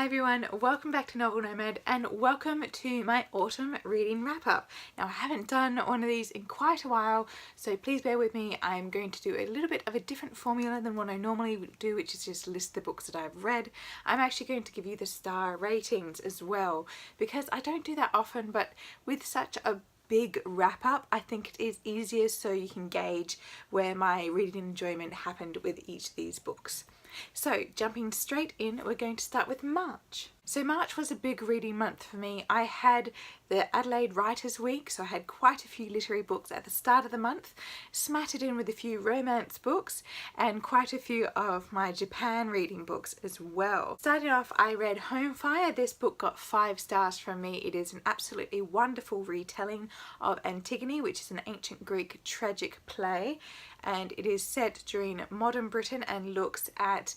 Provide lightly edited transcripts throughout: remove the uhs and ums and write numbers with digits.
Hi everyone, welcome back to Novel Nomad and welcome to my autumn reading wrap up. Now I haven't done one of these in quite a while, so please bear with me. I'm going to do a little bit of a different formula than what I normally do, which is just list the books that I've read. I'm actually going to give you the star ratings as well, because I don't do that often, but with such a big wrap up, I think it is easier so you can gauge where my reading enjoyment happened with each of these books. So jumping straight in, we're going to start with March. So March was a big reading month for me. I had the Adelaide Writers Week, so I had quite a few literary books at the start of the month, smattered in with a few romance books and quite a few of my Japan reading books as well. Starting off, I read Home Fire. This book got 5 stars from me. It is an absolutely wonderful retelling of Antigone, which is an ancient Greek tragic play, and it is set during modern Britain and looks at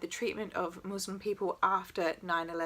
the treatment of Muslim people after 9/11.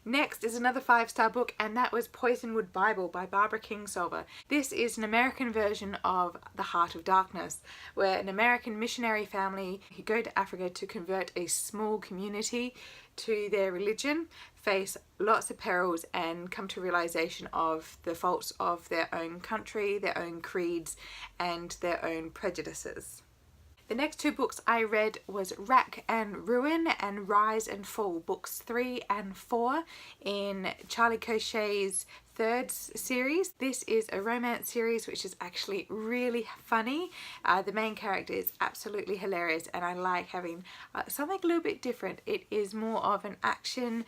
Next is another 5-star book, and that was Poisonwood Bible by Barbara Kingsolver. This is an American version of The Heart of Darkness, where an American missionary family who go to Africa to convert a small community to their religion face lots of perils and come to realization of the faults of their own country, their own creeds, and their own prejudices. The next 2 books I read was Rack and Ruin and Rise and Fall, books 3 and 4 in Charlie Cochet's third series. This is a romance series which is actually really funny. The main character is absolutely hilarious, and I like having something a little bit different. It is more of an action,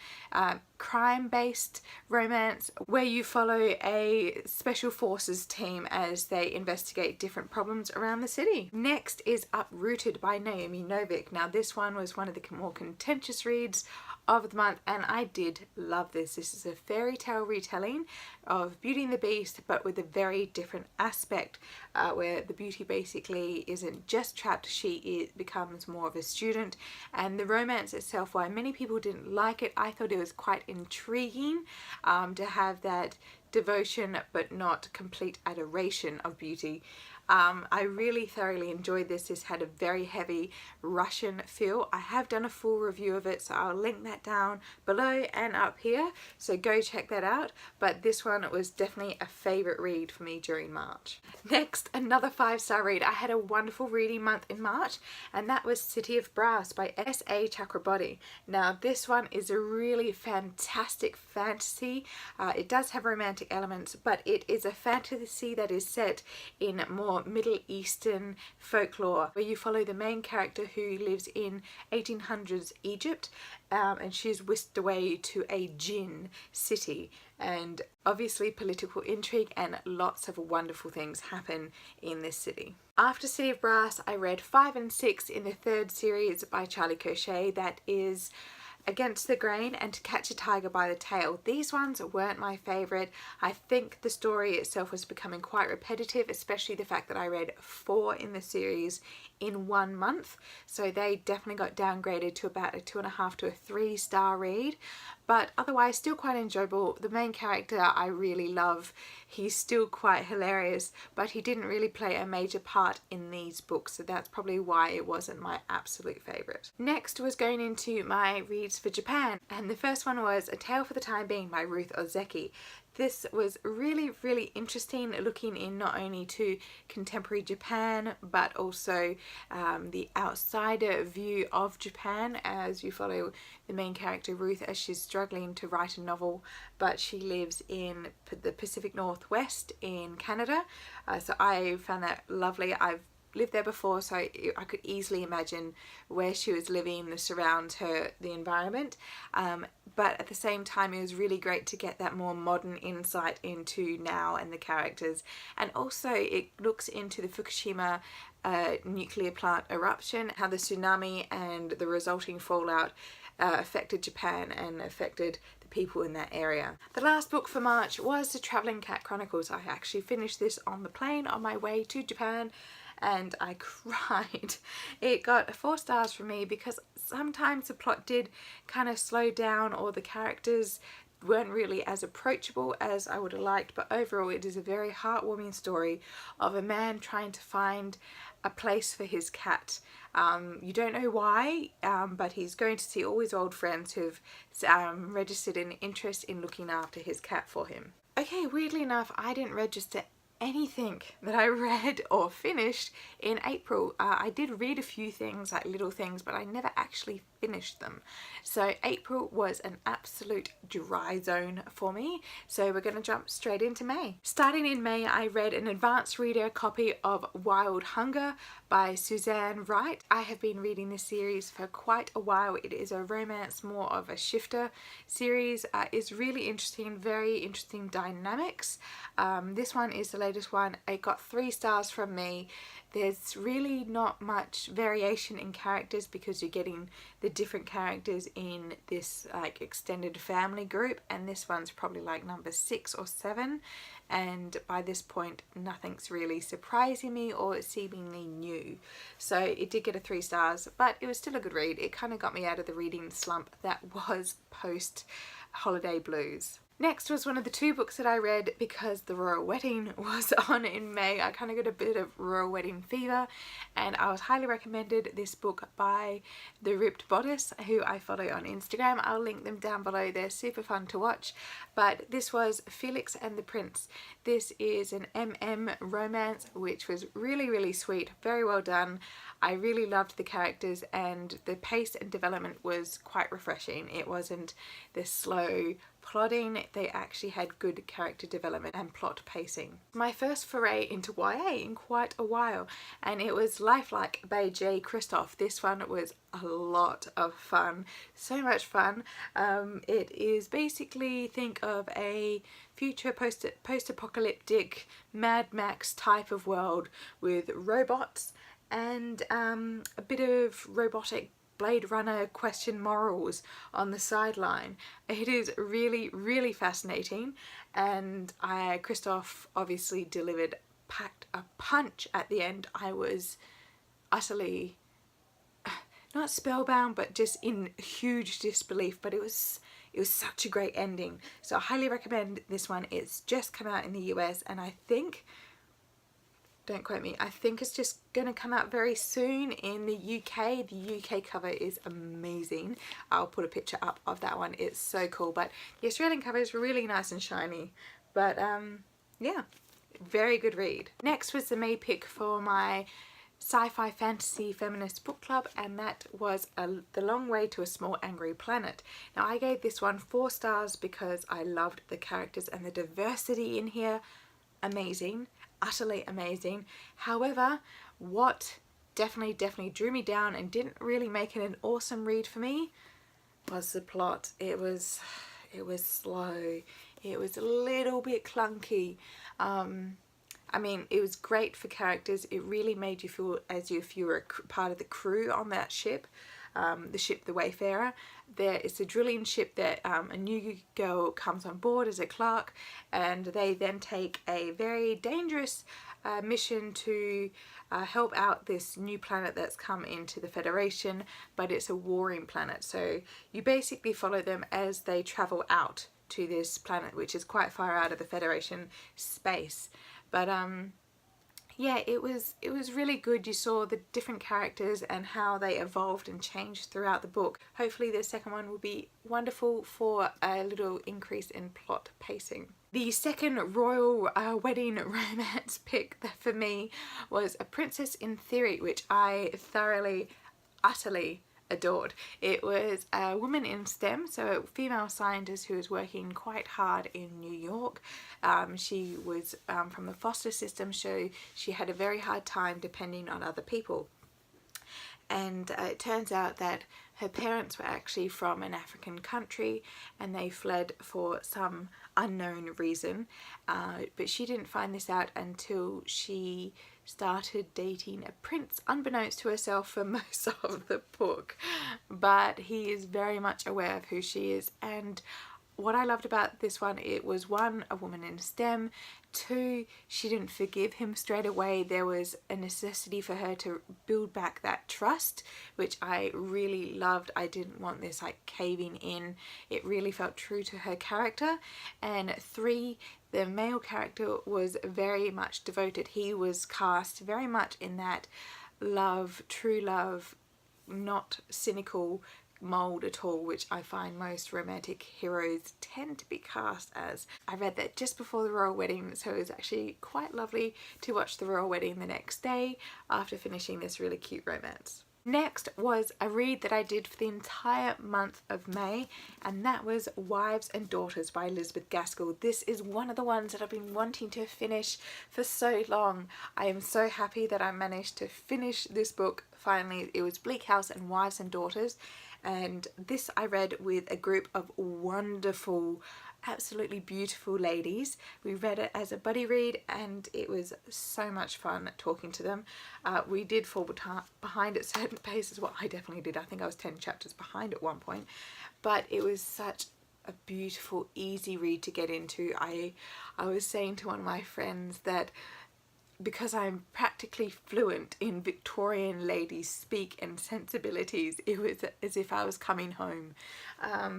crime-based romance where you follow a special forces team as they investigate different problems around the city. Next is Uprooted by Naomi Novik. Now this one was one of the more contentious reads of the month, and I did love this. This is a fairy tale retelling of Beauty and the Beast, but with a very different aspect, where the beauty basically isn't just trapped, she becomes more of a student. And the romance itself, while many people didn't like it, I thought it was quite intriguing to have that devotion but not complete adoration of beauty. I really thoroughly enjoyed this. This had a very heavy Russian feel. I have done a full review of it, so I'll link that down below and up here, so go check that out. But this one was definitely a favourite read for me during March. Next, another 5-star read. I had a wonderful reading month in March, and that was City of Brass by S.A. Chakraborty. Now this one is a really fantastic fantasy. It does have romantic elements, but it is a fantasy that is set in more Middle Eastern folklore, where you follow the main character who lives in 1800s Egypt, and she's whisked away to a jinn city, and obviously political intrigue and lots of wonderful things happen in this city. After City of Brass, I read 5 and 6 in the third series by Charlie Cochet. That is Against the Grain and To Catch a Tiger by the Tail. These ones weren't my favourite. I think the story itself was becoming quite repetitive, especially the fact that I read 4 in the series in 1 month. So they definitely got downgraded to about a 2.5 to a 3-star read. But otherwise still quite enjoyable. The main character I really love. He's still quite hilarious, but he didn't really play a major part in these books, so that's probably why it wasn't my absolute favourite. Next was going into my reads for Japan, and the first one was A Tale for the Time Being by Ruth Ozeki. This was really interesting, looking in not only to contemporary Japan but also the outsider view of Japan, as you follow the main character Ruth as she's struggling to write a novel, but she lives in the Pacific Northwest in Canada. So I found that lovely. I've lived there before, so I could easily imagine where she was living, surround her, the environment, but at the same time it was really great to get that more modern insight into now and the characters. And also it looks into the Fukushima nuclear plant eruption, how the tsunami and the resulting fallout affected Japan and affected the people in that area. The last book for March was The Travelling Cat Chronicles. I actually finished this on the plane on my way to Japan, and I cried. It got 4 stars from me because sometimes the plot did kind of slow down, or the characters weren't really as approachable as I would have liked, but overall it is a very heartwarming story of a man trying to find a place for his cat You don't know why, but he's going to see all his old friends who've registered an interest in looking after his cat for him. Okay, weirdly enough, I didn't register anything that I read or finished in April. I did read a few things, like little things, but I never actually finished them. So April was an absolute dry zone for me. So we're going to jump straight into May. Starting in May, I read an advanced reader copy of Wild Hunger by Suzanne Wright. I have been reading this series for quite a while. It is a romance, more of a shifter series. It's really interesting, very interesting dynamics. This one is the latest one. It got 3 stars from me. There's really not much variation in characters because you're getting the different characters in this like extended family group, and this one's probably like number 6 or 7, and by this point nothing's really surprising me or seemingly new. So it did get a 3 stars, but it was still a good read. It kind of got me out of the reading slump that was post holiday blues. Next was one of the 2 books that I read because the Royal Wedding was on in May. I kind of got a bit of Royal Wedding fever, and I was highly recommended this book by The Ripped Bodice, who I follow on Instagram. I'll link them down below. They're super fun to watch. But this was Felix and the Prince. This is an MM romance, which was really, really sweet. Very well done. I really loved the characters, and the pace and development was quite refreshing. It wasn't this slow plotting. They actually had good character development and plot pacing. My first foray into YA in quite a while, and it was Lifelike by Jay Kristoff. This one was a lot of fun, so much fun. It is basically, think of a future post-apocalyptic Mad Max type of world with robots and a bit of robotic Blade Runner question morals on the sideline. It is really, really fascinating, and Kristoff obviously packed a punch at the end. I was utterly, not spellbound, but just in huge disbelief, but it was such a great ending. So I highly recommend this one. It's just come out in the US, and I think, don't quote me, I think it's just going to come out very soon in the UK. The UK cover is amazing. I'll put a picture up of that one. It's so cool. But the Australian cover is really nice and shiny. But yeah, very good read. Next was the May pick for my sci-fi fantasy feminist book club, and that was The Long Way to a Small Angry Planet. Now I gave this one 4 stars because I loved the characters and the diversity in here. Amazing. Utterly amazing. However, what definitely drew me down and didn't really make it an awesome read for me was the plot. It was slow. It was a little bit clunky. I mean, it was great for characters. It really made you feel as if you were part of the crew on that ship. The ship, the Wayfarer. It's a drilling ship that a new girl comes on board as a clerk, and they then take a very dangerous mission to help out this new planet that's come into the Federation, but it's a warring planet. So you basically follow them as they travel out to this planet, which is quite far out of the Federation space. But yeah, it was really good. You saw the different characters and how they evolved and changed throughout the book. Hopefully the second one will be wonderful for a little increase in plot pacing. The second royal wedding romance pick for me was A Princess in Theory, which I thoroughly, utterly adored. It was a woman in STEM, so a female scientist who was working quite hard in New York. She was from the foster system, so she had a very hard time depending on other people. And it turns out that her parents were actually from an African country and they fled for some unknown reason, but she didn't find this out until she started dating a prince, unbeknownst to herself for most of the book. But he is very much aware of who she is, and what I loved about this one, it was 1, a woman in STEM, 2, she didn't forgive him straight away. There was a necessity for her to build back that trust, which I really loved. I didn't want this like caving in. It really felt true to her character. And 3, the male character was very much devoted. He was cast very much in that love, true love, not cynical mold at all, which I find most romantic heroes tend to be cast as. I read that just before the royal wedding, so it was actually quite lovely to watch the royal wedding the next day after finishing this really cute romance. Next was a read that I did for the entire month of May, and that was Wives and Daughters by Elizabeth Gaskell. This is one of the ones that I've been wanting to finish for so long. I am so happy that I managed to finish this book finally. It was Bleak House and Wives and Daughters, and this I read with a group of wonderful, absolutely beautiful ladies. We read it as a buddy read and it was so much fun talking to them. We did fall behind at certain paces. Well, I definitely did. I think I was 10 chapters behind at one point, but it was such a beautiful, easy read to get into. I was saying to one of my friends that because I'm practically fluent in Victorian ladies speak and sensibilities, it was as if I was coming home.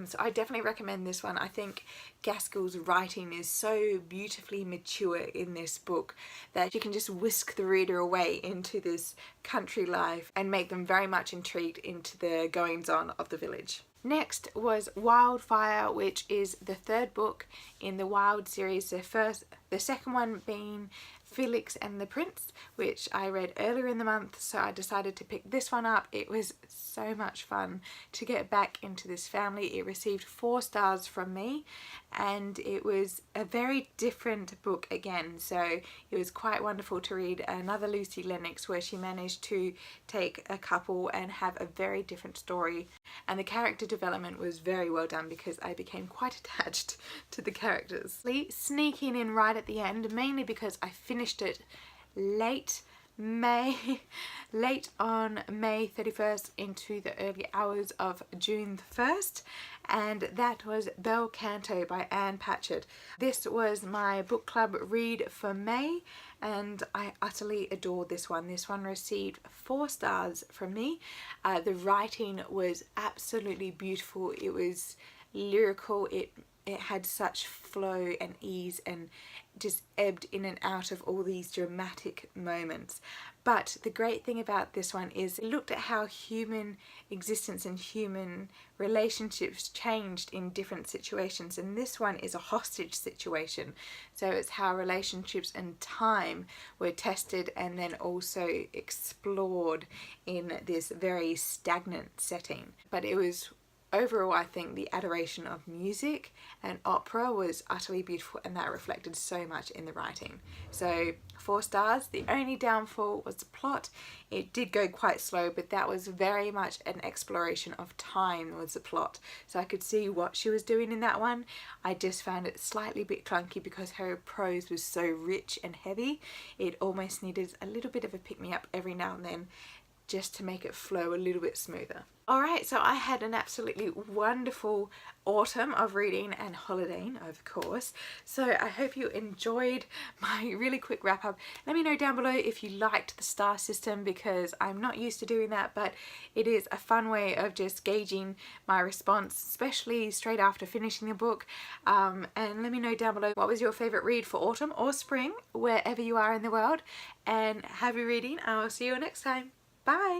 So I definitely recommend this one. I think Gaskell's writing is so beautifully mature in this book that you can just whisk the reader away into this country life and make them very much intrigued into the goings-on of the village. Next was Wildfire, which is the third book in the Wild series. The second one being Felix and the Prince, which I read earlier in the month, so I decided to pick this one up. It was so much fun to get back into this family. It received 4 stars from me, and it was a very different book again, so it was quite wonderful to read another Lucy Lennox where she managed to take a couple and have a very different story, and the character development was very well done because I became quite attached to the characters. Sneaking in right at the end, mainly because I finished it late on May 31st into the early hours of June the 1st, and that was Bel Canto by Ann Patchett. This was my book club read for May and I utterly adored this one. This one received 4 stars from me. The writing was absolutely beautiful. It was lyrical. It had such flow and ease and just ebbed in and out of all these dramatic moments. But the great thing about this one is it looked at how human existence and human relationships changed in different situations, and this one is a hostage situation. So it's how relationships and time were tested and then also explored in this very stagnant setting. But it was overall, I think the adoration of music and opera was utterly beautiful, and that reflected so much in the writing. So 4 stars. The only downfall was the plot. It did go quite slow, but that was very much an exploration of time was the plot. So I could see what she was doing in that one. I just found it slightly bit clunky because her prose was so rich and heavy. It almost needed a little bit of a pick-me-up every now and then just to make it flow a little bit smoother. Alright, so I had an absolutely wonderful autumn of reading and holidaying, of course. So I hope you enjoyed my really quick wrap up. Let me know down below if you liked the star system, because I'm not used to doing that, but it is a fun way of just gauging my response, especially straight after finishing the book. And let me know down below what was your favourite read for autumn or spring, wherever you are in the world. And happy reading. I will see you next time. Bye!